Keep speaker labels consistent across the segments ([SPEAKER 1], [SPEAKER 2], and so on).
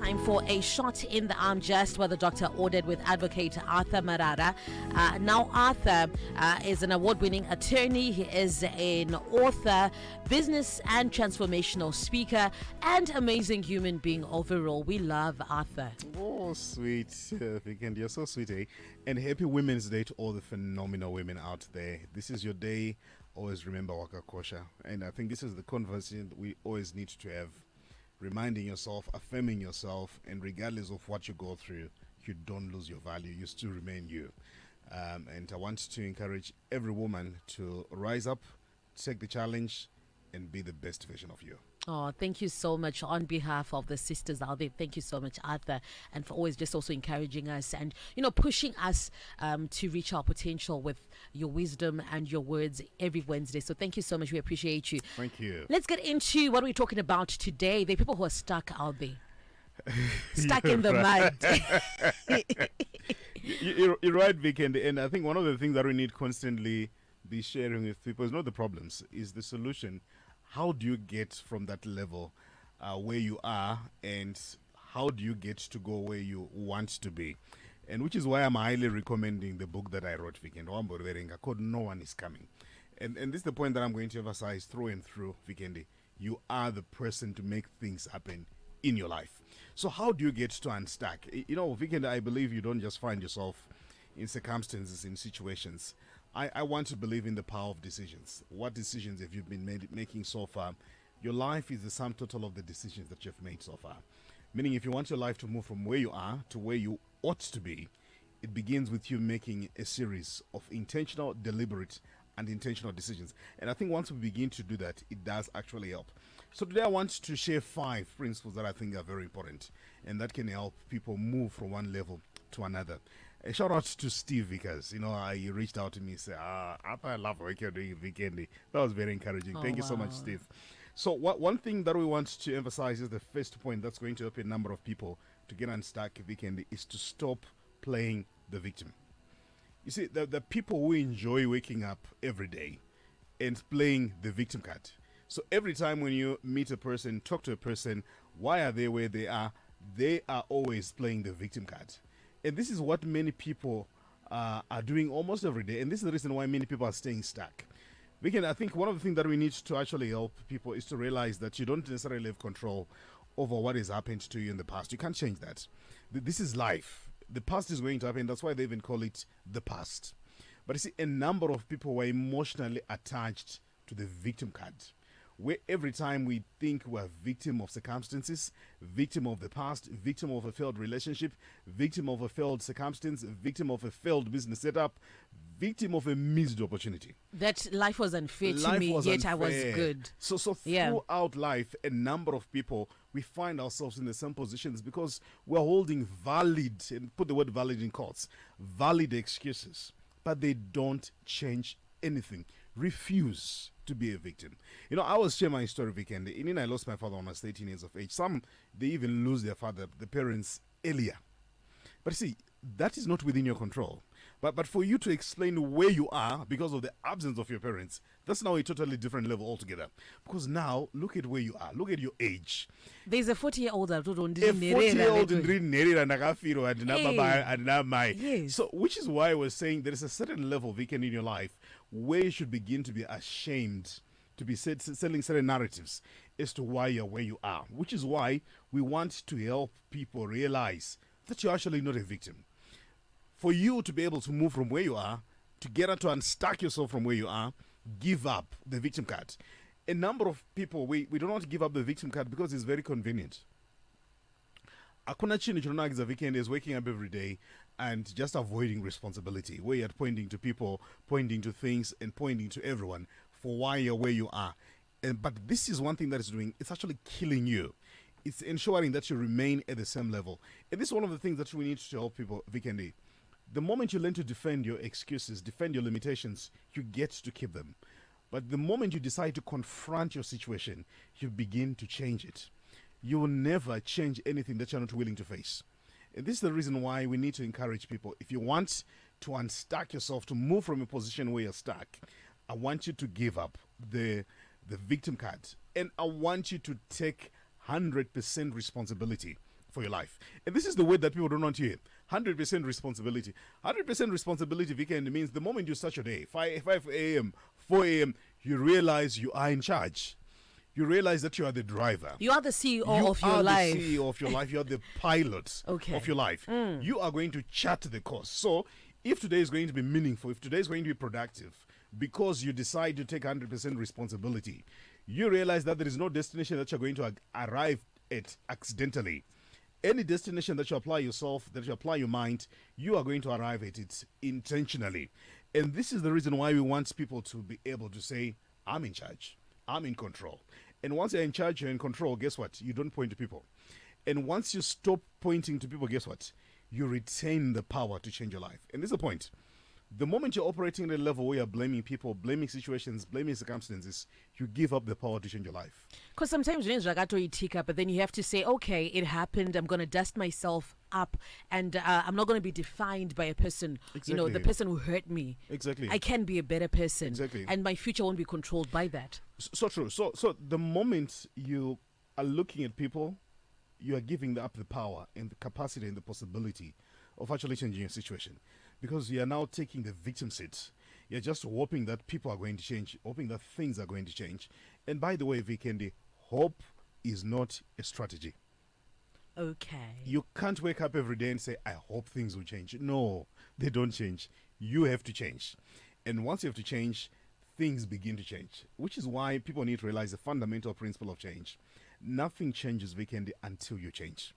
[SPEAKER 1] Time for a shot in the arm, just what the doctor ordered with advocate Arthur Marara. Now, Arthur is an award-winning attorney. He is an author, business and transformational speaker, and amazing human being overall. We love Arthur.
[SPEAKER 2] Oh, sweet, Vikendi. You're so sweet, eh? And happy Women's Day to all the phenomenal women out there. This is your day. Always remember Waka Kosha. And I think this is the conversation that we always need to have. Reminding yourself, affirming yourself, and regardless of what you go through, you don't lose your value. You still remain you. And I want to encourage every woman to rise up, take the challenge, and be the best version of you.
[SPEAKER 1] Oh, thank you so much on behalf of the sisters out there. Thank you so much, Arthur, and for always just also encouraging us and, pushing us to reach our potential with your wisdom and your words every Wednesday. So thank you so much. We appreciate you.
[SPEAKER 2] Thank you.
[SPEAKER 1] Let's get into what we're talking about today. There are people who are stuck out there. Stuck in the mud.
[SPEAKER 2] You're right, Vic, and I think one of the things that we need constantly be sharing with people is not the problems, is the solution. How do you get from that level where you are, and how do you get to go where you want to be? And which is why I'm highly recommending the book that I wrote, Vikendi, called No One Is Coming. And this is the point that I'm going to emphasize through and through, Vikendi. You are the person to make things happen in your life. So how do you get to unstuck? Vikendi, I believe you don't just find yourself in circumstances, in situations. I want to believe in the power of decisions. What decisions have you been making so far? Your life is the sum total of the decisions that you've made so far. Meaning, if you want your life to move from where you are to where you ought to be, it begins with you making a series of intentional, deliberate, and intentional decisions. And I think once we begin to do that, it does actually help. So today I want to share 5 principles that I think are very important and that can help people move from one level to another. A shout out to Steve Vickers. He reached out to me and said, I love what you're doing, Vikendi. That was very encouraging. Thank you so much, Steve. So one thing that we want to emphasize is the first point that's going to help a number of people to get unstuck, Vikendi, is to stop playing the victim. You see, the people who enjoy waking up every day and playing the victim card. So every time when you meet a person, talk to a person, why are they where they are always playing the victim card. And this is what many people are doing almost every day. And this is the reason why many people are staying stuck. I think one of the things that we need to actually help people is to realize that you don't necessarily have control over what has happened to you in the past. You can't change that. This is life. The past is going to happen. That's why they even call it the past. But you see, a number of people were emotionally attached to the victim card, where every time we think we're victim of circumstances, victim of the past, victim of a failed relationship, victim of a failed circumstance, victim of a failed business setup, victim of a missed opportunity.
[SPEAKER 1] That life was unfair to me, yet I was good.
[SPEAKER 2] So throughout life, a number of people, we find ourselves in the same positions because we're holding valid, and put the word valid in quotes, valid excuses, but they don't change anything. Refuse to be a victim. I always share my story, Vikendi. I lost my father when I was 13 years of age. Some, they even lose their father, the parents, earlier. But see, that is not within your control. But for you to explain where you are because of the absence of your parents, that's now a totally different level altogether. Because now, look at where you are. Look at your age.
[SPEAKER 1] There's a 40-year-old.
[SPEAKER 2] A 40-year-old in
[SPEAKER 1] Yes.
[SPEAKER 2] So, which is why I was saying there is a certain level, Vikendi, in your life where you should begin to be ashamed to be selling certain narratives as to why you're where you are. Which is why we want to help people realize that you're actually not a victim. For you to be able to move from where you are, to get out to unstuck yourself from where you are, give up the victim card. A number of people, we don't want to give up the victim card because it's very convenient. Akuna chini chonagiza Vikendi is waking up every day and just avoiding responsibility, where you're pointing to people, pointing to things, and pointing to everyone for why you're where you are. But this is one thing that is doing, it's actually killing you. It's ensuring that you remain at the same level. And this is one of the things that we need to help people, Vikendi. The moment you learn to defend your excuses, defend your limitations, you get to keep them. But the moment you decide to confront your situation, you begin to change it. You will never change anything that you're not willing to face. And this is the reason why we need to encourage people. If you want to unstuck yourself, to move from a position where you're stuck, I want you to give up the victim card. And I want you to take 100% responsibility for your life. And this is the word that people don't want to hear. 100% responsibility. 100% responsibility weekend means the moment you start your day, 5 a.m., 4 a.m., you realize you are in charge. You realize that you are the driver.
[SPEAKER 1] You are the CEO
[SPEAKER 2] You
[SPEAKER 1] of your
[SPEAKER 2] are
[SPEAKER 1] life.
[SPEAKER 2] the CEO of your life. You are the pilot
[SPEAKER 1] Okay.
[SPEAKER 2] of your life. You are going to chart the course. So if today is going to be meaningful, if today is going to be productive, because you decide to take 100% responsibility, you realize that there is no destination that you're going to arrive at accidentally. Any destination that you apply yourself, that you apply your mind, you are going to arrive at it intentionally. And this is the reason why we want people to be able to say, I'm in charge. I'm in control. And once you're in charge, you're in control, guess what? You don't point to people. And once you stop pointing to people, guess what? You retain the power to change your life. And this is the point. The moment you're operating at a level where you're blaming people, blaming situations, blaming circumstances, you give up the power to change your life.
[SPEAKER 1] Because sometimes when it's but then you have to say, okay, it happened. I'm going to dust myself up, and I'm not going to be defined by a person,
[SPEAKER 2] Exactly.
[SPEAKER 1] the person who hurt me.
[SPEAKER 2] Exactly.
[SPEAKER 1] I can be a better person.
[SPEAKER 2] Exactly.
[SPEAKER 1] And my future won't be controlled by that.
[SPEAKER 2] So true. So the moment you are looking at people, you are giving up the power and the capacity and the possibility of actually changing your situation. Because you are now taking the victim seat. You're just hoping that people are going to change, hoping that things are going to change. And by the way, Vikendi, hope is not a strategy.
[SPEAKER 1] Okay.
[SPEAKER 2] You can't wake up every day and say, I hope things will change. No, they don't change. You have to change. And once you have to change, things begin to change. Which is why people need to realize the fundamental principle of change. Nothing changes, Vikendi, until you change.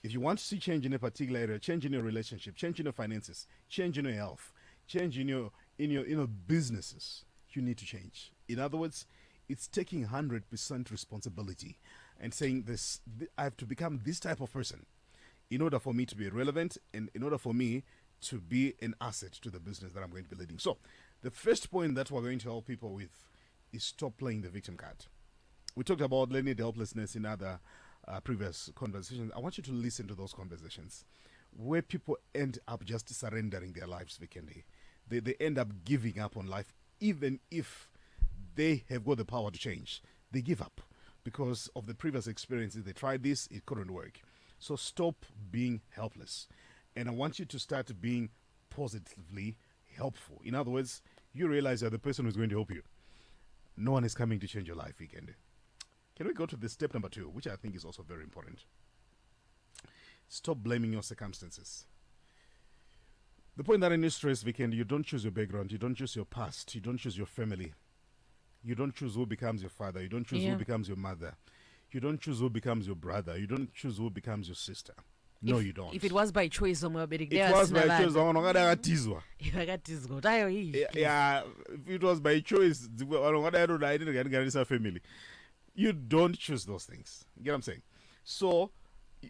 [SPEAKER 2] If you want to see change in a particular area, change in your relationship, change in your finances, change in your health, change in your businesses, you need to change. In other words, it's taking 100% responsibility and saying this, I have to become this type of person in order for me to be relevant and in order for me to be an asset to the business that I'm going to be leading. So the first point that we're going to help people with is stop playing the victim card. We talked about learning the helplessness in other previous conversations. I want you to listen to those conversations where people end up just surrendering their lives, Vikendi. They end up giving up on life, even if they have got the power to change. They give up because of the previous experiences. They tried this, it couldn't work. So stop being helpless. And I want you to start being positively helpful. In other words, you realize you're the person who's going to help you. No one is coming to change your life, Vikendi. Can we go to the step number 2, which I think is also very important? Stop blaming your circumstances. The point that I need to stress, Vikendi, you don't choose your background, you don't choose your past, you don't choose your family. You don't choose who becomes your father, you don't choose who becomes your mother. You don't choose who becomes your brother, you don't choose who becomes your sister. No, you don't.
[SPEAKER 1] If it was by choice,
[SPEAKER 2] it was by choice. Yeah, if it was by choice, family. You don't choose those things. You get what I'm saying? So,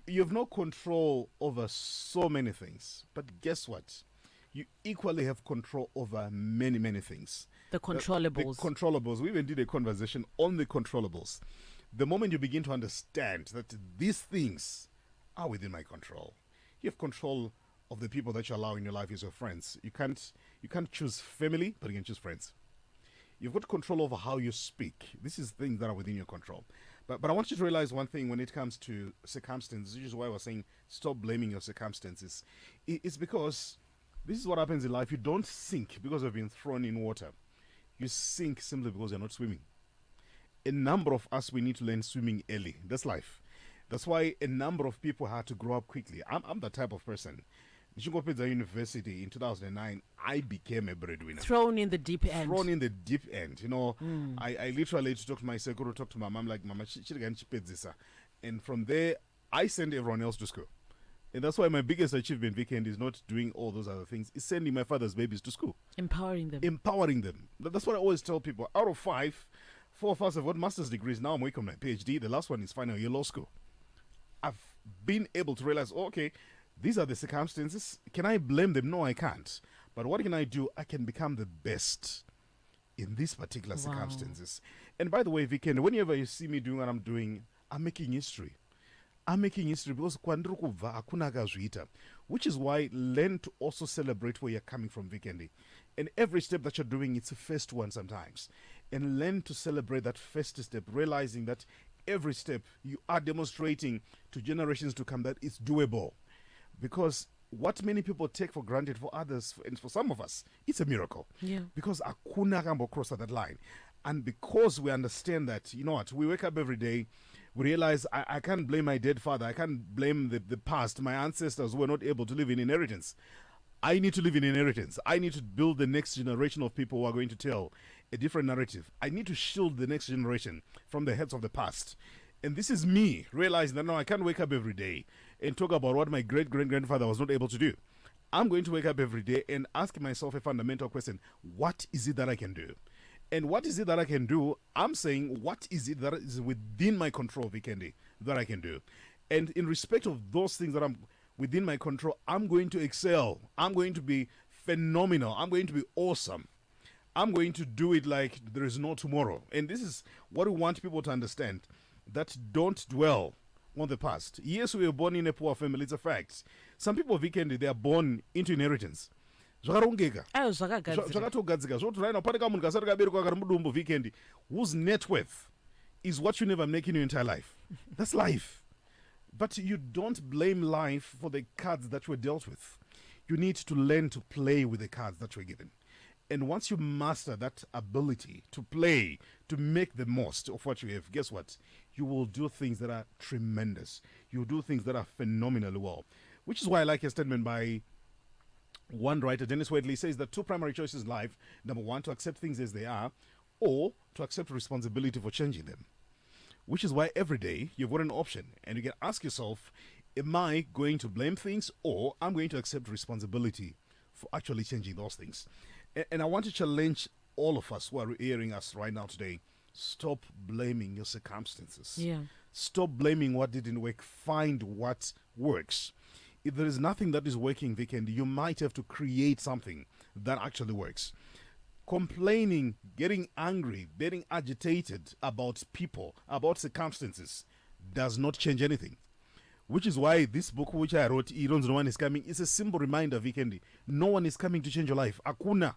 [SPEAKER 2] you have no control over so many things. But guess what? You equally have control over many, many things.
[SPEAKER 1] The controllables.
[SPEAKER 2] The controllables. We even did a conversation on the controllables. The moment you begin to understand that these things are within my control, you have control of the people that you allow in your life as your friends. You can't choose family, but you can choose friends. You've got control over how you speak. This is things that are within your control. But I want you to realize one thing when it comes to circumstances, which is why we're saying stop blaming your circumstances. It's because this is what happens in life. You don't sink because you've been thrown in water. You sink simply because you're not swimming. A number of us, we need to learn swimming early. That's life. That's why a number of people had to grow up quickly. I'm the type of person. Nishingopedza University in 2009, I became a breadwinner.
[SPEAKER 1] Thrown in the deep end.
[SPEAKER 2] Thrown in the deep end. You know, I literally had to talk to my secretary, talk to my mom, like, Mama, and from there, I sent everyone else to school. And that's why my biggest achievement, Weekend, is not doing all those other things. It's sending my father's babies to school.
[SPEAKER 1] Empowering them.
[SPEAKER 2] Empowering them. That's what I always tell people. Out of 5, 4 of us have got master's degrees. Now I'm working on my PhD. The last one is final year law school. I've been able to realize, okay, these are the circumstances. Can I blame them? No, I can't. But what can I do? I can become the best in these particular circumstances. And by the way, Weekend, whenever you see me doing what I'm doing, I'm making history. I'm making history because which is why learn to also celebrate where you're coming from, Vikendi. And every step that you're doing, it's a first one sometimes. And learn to celebrate that first step, realizing that every step, you are demonstrating to generations to come that it's doable. Because what many people take for granted for others, and for some of us, it's a miracle.
[SPEAKER 1] Yeah.
[SPEAKER 2] Because akuna kambo cross that line. And because we understand that, you know what, we wake up every day, we realize I can't blame my dead father, I can't blame the past, my ancestors were not able to live in inheritance. I need to live in inheritance. I need to build the next generation of people who are going to tell a different narrative. I need to shield the next generation from the heads of the past. And this is me realizing that no, I can't wake up every day and talk about what my great-great-grandfather was not able to do. I'm going to wake up every day and ask myself a fundamental question. What is it that I can do? And what is it that I can do? I'm saying, what is it that is within my control, Vikendi, that I can do? And in respect of those things that I'm within my control, I'm going to excel. I'm going to be phenomenal. I'm going to be awesome. I'm going to do it like there is no tomorrow. And this is what we want people to understand, that don't dwell on the past. Yes, we were born in a poor family. It's a fact. Some people, Vikendi, they are born into inheritance. Zvakarongeka. Zvakatogadzika. Zvoti right now, pane kamunhu kasati kaberekwa kari mudumbu Vikendi, whose net worth is what you never make in your entire life. That's life. But you don't blame life for the cards that were dealt with. You need to learn to play with the cards that were given. And once you master that ability to play, to make the most of what you have, guess what? You will do things that are tremendous. You will do things that are phenomenally well. Which is why I like a statement by one writer, Dennis Wedley, says that two primary choices in life. Number one, to accept things as they are, or to accept responsibility for changing them. Which is why every day you've got an option, and you can ask yourself, am I going to blame things, or I'm going to accept responsibility for actually changing those things? And I want to challenge all of us who are hearing us right now today. Stop blaming your circumstances.
[SPEAKER 1] Yeah.
[SPEAKER 2] Stop blaming what didn't work. Find what works. If there is nothing that is working, Vikendi, you might have to create something that actually works. Complaining, getting angry, getting agitated about people, about circumstances, does not change anything. Which is why this book which I wrote, Iron's No One Is Coming, is a simple reminder, Vikendi. No one is coming to change your life. Akuna.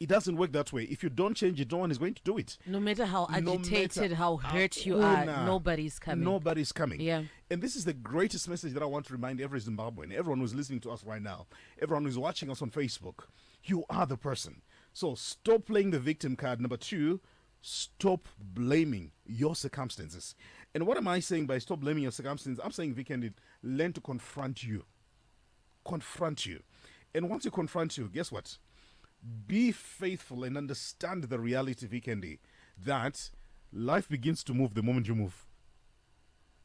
[SPEAKER 2] It doesn't work that way. If you don't change it, no one is going to do it.
[SPEAKER 1] No matter how agitated, how hurt you are, nobody's coming.
[SPEAKER 2] Nobody's coming.
[SPEAKER 1] Yeah.
[SPEAKER 2] And this is the greatest message that I want to remind every Zimbabwean, everyone who's listening to us right now, everyone who's watching us on Facebook. You are the person. So stop playing the victim card. Number two, stop blaming your circumstances. And what am I saying by stop blaming your circumstances? I'm saying, Vikendi, learn to confront you. Confront you. And once you confront you, guess what? Be faithful and understand the reality, Vikendi, that life begins to move the moment you move.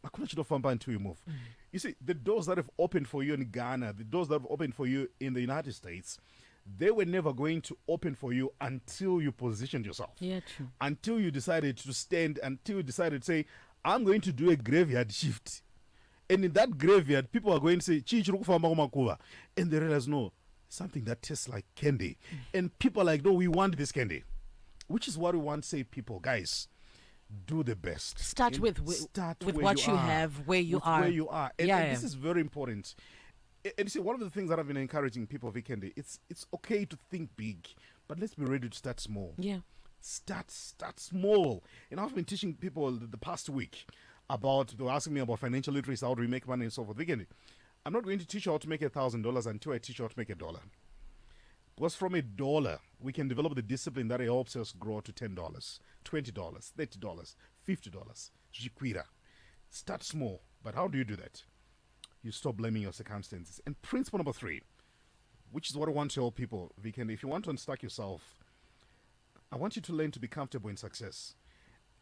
[SPEAKER 2] Until you move. You see, the doors that have opened for you in Ghana, the doors that have opened for you in the United States, they were never going to open for you until you positioned yourself.
[SPEAKER 1] Yeah, true.
[SPEAKER 2] Until you decided to stand, until you decided to say, I'm going to do a graveyard shift. And in that graveyard, people are going to say, Chi chiri kufamba kumakuva. And they realize, no, something that tastes like candy. And people are like, no, we want this candy. Which is what we want to say, people, guys, do the best.
[SPEAKER 1] Start with what you have, where you are.
[SPEAKER 2] Where you are. And, and this is very important. And you see, one of the things that I've been encouraging people, Vikendi, it's okay to think big, but let's be ready to start small.
[SPEAKER 1] Yeah.
[SPEAKER 2] Start small. And I've been teaching people the past week about, they were asking me about financial literacy, how do we make money and so forth. Vikendi, I'm not going to teach you how to make $1,000 until I teach you how to make $1. Because from $1, we can develop the discipline that helps us grow to $10, $20, $30, $50. Jikwira. Start small. But how do you do that? You stop blaming your circumstances. And principle number 3, which is what I want to tell people, Vikendi, if you want to unstuck yourself, I want you to learn to be comfortable in success.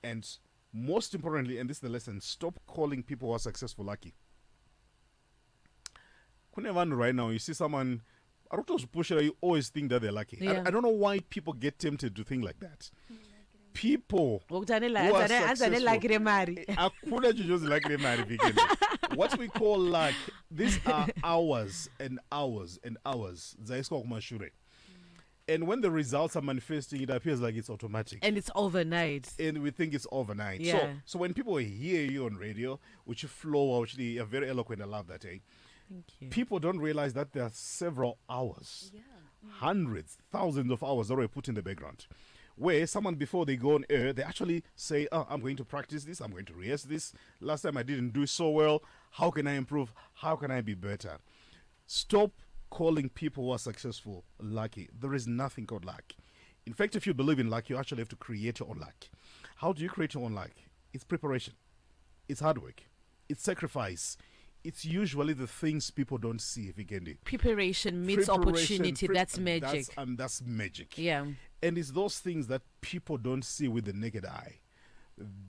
[SPEAKER 2] And most importantly, and this is the lesson, stop calling people who are successful lucky. Right now, you see someone, you always think that they're lucky.
[SPEAKER 1] Yeah.
[SPEAKER 2] I don't know why people get tempted to think like that. People who are successful, what we call luck, these are hours and hours and hours. And when the results are manifesting, it appears like it's automatic.
[SPEAKER 1] And it's overnight.
[SPEAKER 2] And we think it's overnight.
[SPEAKER 1] Yeah.
[SPEAKER 2] So when people hear you on radio, which you flow, actually, you're very eloquent. I love that, eh?
[SPEAKER 1] Thank you.
[SPEAKER 2] People don't realize that there are several hours, hundreds, thousands of hours that were put in the background. where someone before they go on air, they actually say, oh, I'm going to practice this, I'm going to rehearse this. Last time I didn't do so well. How can I improve? How can I be better? Stop calling people who are successful lucky. There is nothing called luck. In fact, if you believe in luck, you actually have to create your own luck. How do you create your own luck? It's preparation. It's hard work. It's sacrifice. It's usually the things people don't see, Vikendi.
[SPEAKER 1] Preparation meets opportunity. That's magic.
[SPEAKER 2] That's magic.
[SPEAKER 1] Yeah.
[SPEAKER 2] And it's those things that people don't see with the naked eye.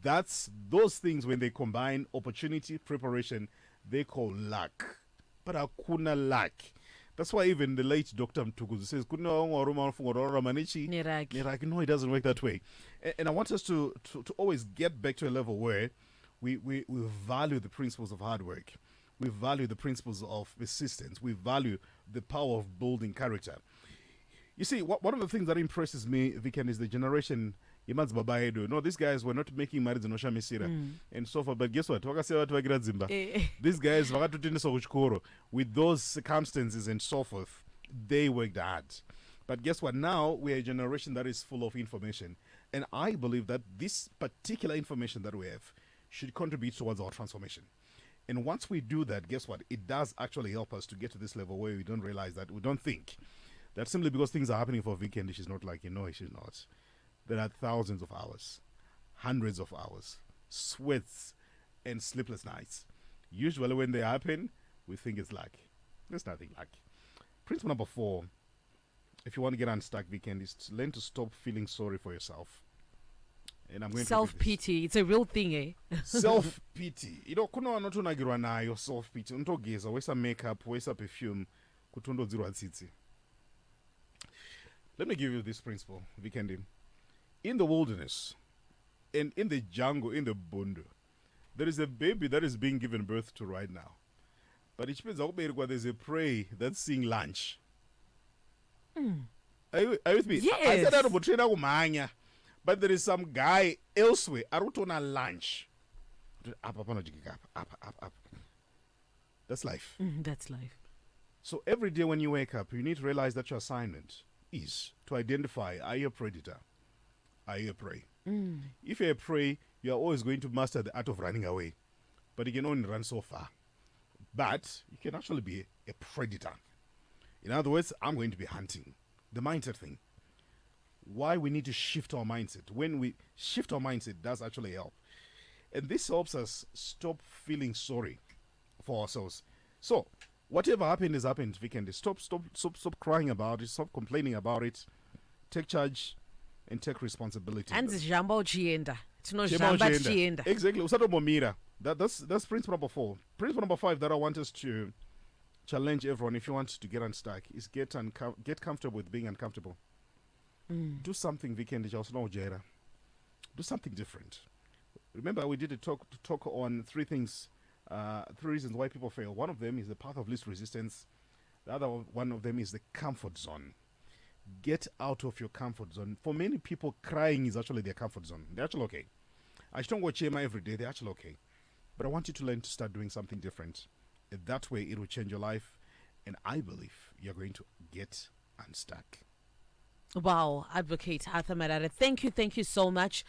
[SPEAKER 2] That's those things when they combine opportunity, preparation, they call luck. But hakuna luck. That's why even the late Dr. Mtukuzu says,
[SPEAKER 1] Niraki.
[SPEAKER 2] no, it doesn't work that way. And I want us to always get back to a level where we value the principles of hard work. We value the principles of persistence. We value the power of building character. You see, one of the things that impresses me, Viken, is the generation Imanz Babaedo. No, these guys were not making marriage in Osha Mesira and so forth. But guess what? These guys, with those circumstances and so forth, they worked hard. But guess what? Now we are a generation that is full of information. And I believe that this particular information that we have should contribute towards our transformation. And once we do that, guess what? It does actually help us to get to this level where we don't realize that, we don't think that simply because things are happening for Vicky and she's not like, she's not. There are thousands of hours, hundreds of hours, sweats, and sleepless nights. Usually when they happen, we think it's luck. There's nothing luck. Principle number 4, if you want to get unstuck, Vicky, is to learn to stop feeling sorry for yourself. And I'm going
[SPEAKER 1] self-pity. It's a real thing, eh?
[SPEAKER 2] Self-pity. Kuna wanotonagirwa nayo self-pity. Untogeza, wesa makeup, wesa perfume, kutondodzirwa tsitsi. Let me give you this principle, Vikendi. In the wilderness, and in the jungle, in the bundu, there is a baby that is being given birth to right now. But it means there's a prey that's seeing lunch. Are you with me?
[SPEAKER 1] Yes.
[SPEAKER 2] I said that about trainer umanya. But there is some guy elsewhere. Arutona lunch. Up. That's life.
[SPEAKER 1] That's life.
[SPEAKER 2] So every day when you wake up, you need to realize that your assignment is to identify, are you a predator? Are you a prey? If you're a prey, you're always going to master the art of running away. But you can only run so far. But you can actually be a predator. In other words, I'm going to be hunting. The mindset thing. Why we need to shift our mindset. When we shift our mindset, does actually help. And this helps us stop feeling sorry for ourselves. So, whatever happened is happened, Vikendi. Stop crying about it. Stop complaining about it. Take charge and take responsibility.
[SPEAKER 1] And it's Jambo Chienda. It's not Jamba Chienda.
[SPEAKER 2] Exactly. Usato Momira. That's principle number 4. Principle number 5 that I want us to challenge everyone, if you want to get unstuck, is get comfortable with being uncomfortable. Do something, Vikendi. Do something different. Remember, we did a talk on 3 things, 3 reasons why people fail. One of them is the path of least resistance. The other one of them is the comfort zone. Get out of your comfort zone. For many people, crying is actually their comfort zone. They're actually okay. I don't watch Chema every day. They're actually okay. But I want you to learn to start doing something different. And that way, it will change your life. And I believe you're going to get unstuck.
[SPEAKER 1] Wow, Advocate Arthur Marara, thank you so much.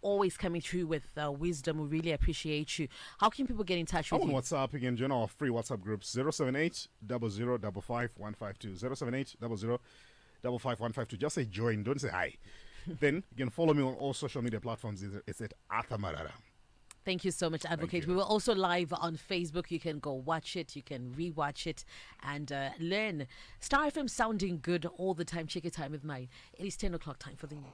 [SPEAKER 1] Always coming through with wisdom. We really appreciate you. How can people get in touch with you?
[SPEAKER 2] On WhatsApp, again, join our free WhatsApp groups, 078 00 55 152, 078 00 55 152. Just say join, don't say hi. Then you can follow me on all social media platforms. It's at Arthur Marara.
[SPEAKER 1] Thank you so much, Advocate. We were also live on Facebook. You can go watch it. You can rewatch it and learn. Star FM sounding good all the time. Check your time with mine. It is 10 o'clock time for the news.